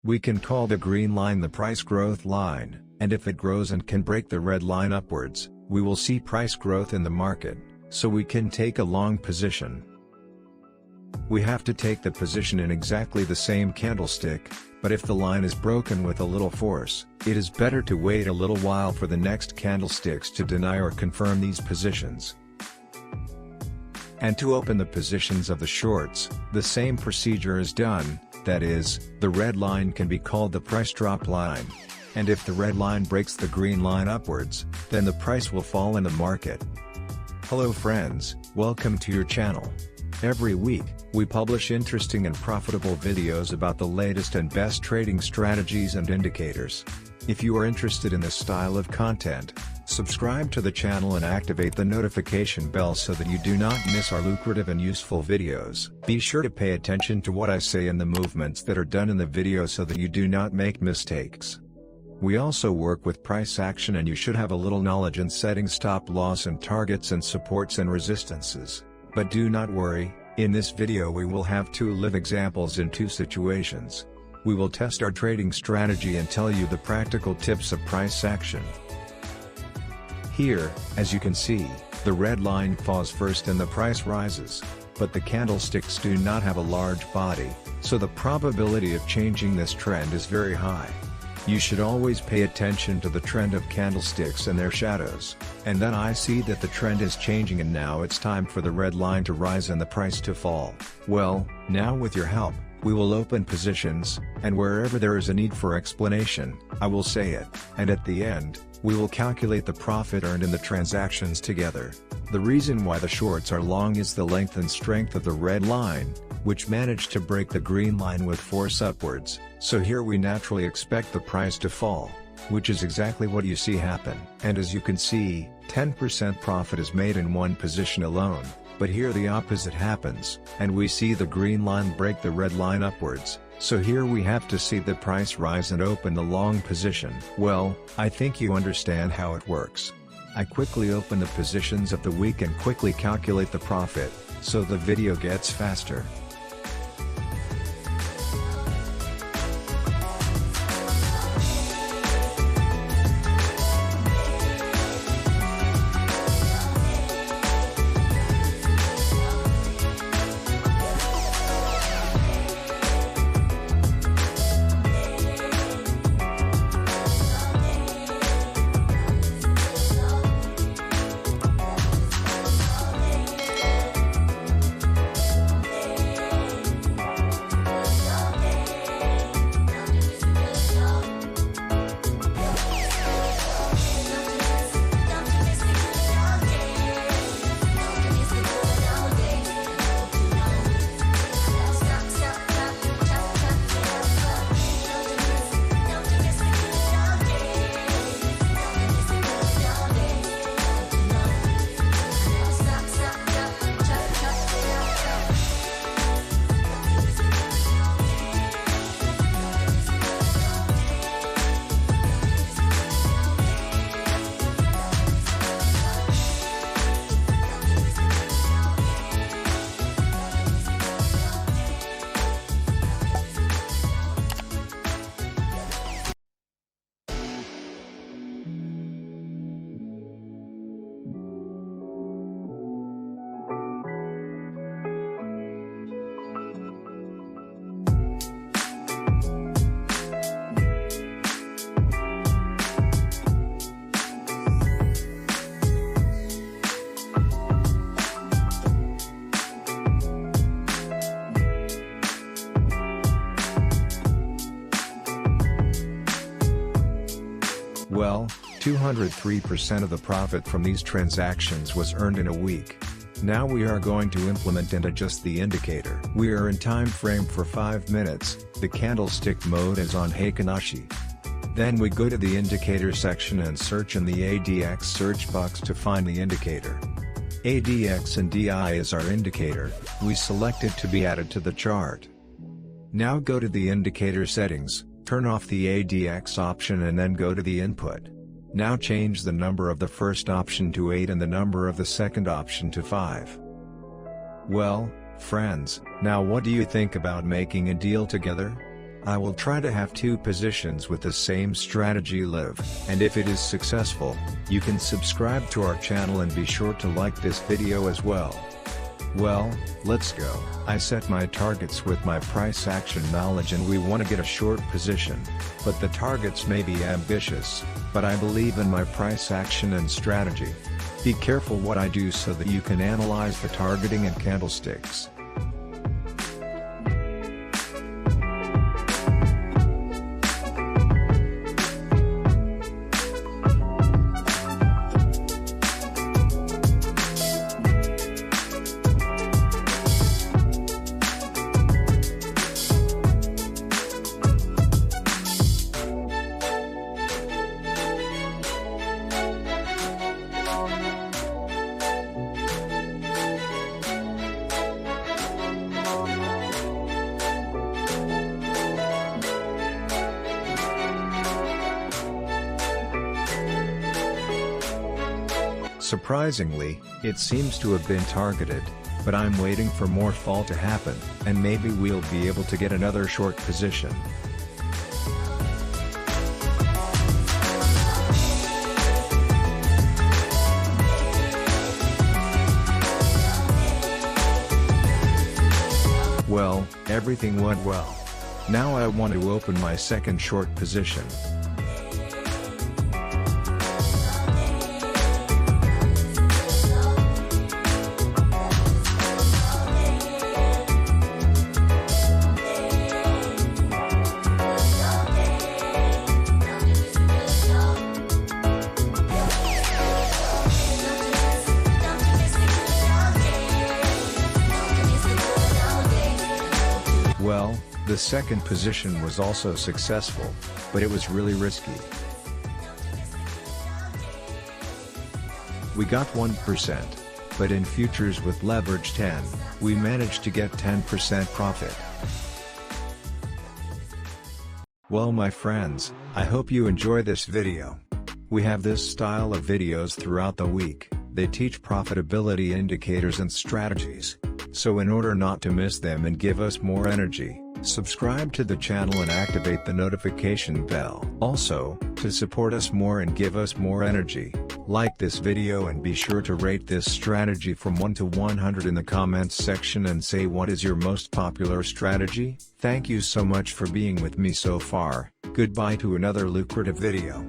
We can call the green line the price growth line, and if it grows and can break the red line upwards, we will see price growth in the market, so we can take a long position. We have to take the position in exactly the same candlestick, but if the line is broken with a little force, it is better to wait a little while for the next candlesticks to deny or confirm these positions. And to open the positions of the shorts, the same procedure is done, that is, the red line can be called the price drop line. And if the red line breaks the green line upwards, then the price will fall in the market. Hello friends, welcome to your channel. Every week, we publish interesting and profitable videos about the latest and best trading strategies and indicators. If you are interested in this style of content, subscribe to the channel and activate the notification bell so that you do not miss our lucrative and useful videos. Be sure to pay attention to what I say and the movements that are done in the video so that you do not make mistakes. We also work with price action, and you should have a little knowledge in setting stop loss and targets and supports and resistances. But do not worry, in this video we will have two live examples in two situations. We will test our trading strategy and tell you the practical tips of price action. Here, as you can see, the red line falls first and the price rises, but the candlesticks do not have a large body, so the probability of changing this trend is very high. You should always pay attention to the trend of candlesticks and their shadows, and then I see that the trend is changing and now it's time for the red line to rise and the price to fall. Well, now with your help, we will open positions, and wherever there is a need for explanation, I will say it, and at the end, we will calculate the profit earned in the transactions together. The reason why the shorts are long is the length and strength of the red line, which managed to break the green line with force upwards, so here we naturally expect the price to fall, which is exactly what you see happen. And as you can see, 10% profit is made in one position alone, but here the opposite happens, and we see the green line break the red line upwards, so here we have to see the price rise and open the long position. Well, I think you understand how it works. I quickly open the positions of the week and quickly calculate the profit, so the video gets faster. Well, 203% of the profit from these transactions was earned in a week. Now we are going to implement and adjust the indicator. We are in time frame for 5 minutes, the candlestick mode is on Heikinashi. Then we go to the indicator section and search in the ADX search box to find the indicator. ADX and DI is our indicator, we select it to be added to the chart. Now go to the indicator settings, turn off the ADX option and then go to the input. Now change the number of the first option to 8 and the number of the second option to 5. Well, friends, now what do you think about making a deal together? I will try to have 2 positions with the same strategy live, and if it is successful, you can subscribe to our channel and be sure to like this video as well. Well, let's go. I set my targets with my price action knowledge and we want to get a short position, but the targets may be ambitious, but I believe in my price action and strategy. Be careful what I do so that you can analyze the targeting and candlesticks. Surprisingly, it seems to have been targeted, but I'm waiting for more fall to happen, and maybe we'll be able to get another short position. Well, everything went well. Now I want to open my second short position. Well, the second position was also successful, but it was really risky. We got 1%, but in futures with leverage 10, we managed to get 10% profit. Well my friends, I hope you enjoy this video. We have this style of videos throughout the week. They teach profitability indicators and strategies. So in order not to miss them and give us more energy, subscribe to the channel and activate the notification bell. Also, to support us more and give us more energy, like this video and be sure to rate this strategy from 1 to 100 in the comments section and say what is your most popular strategy. Thank you so much for being with me so far. Goodbye to another lucrative video.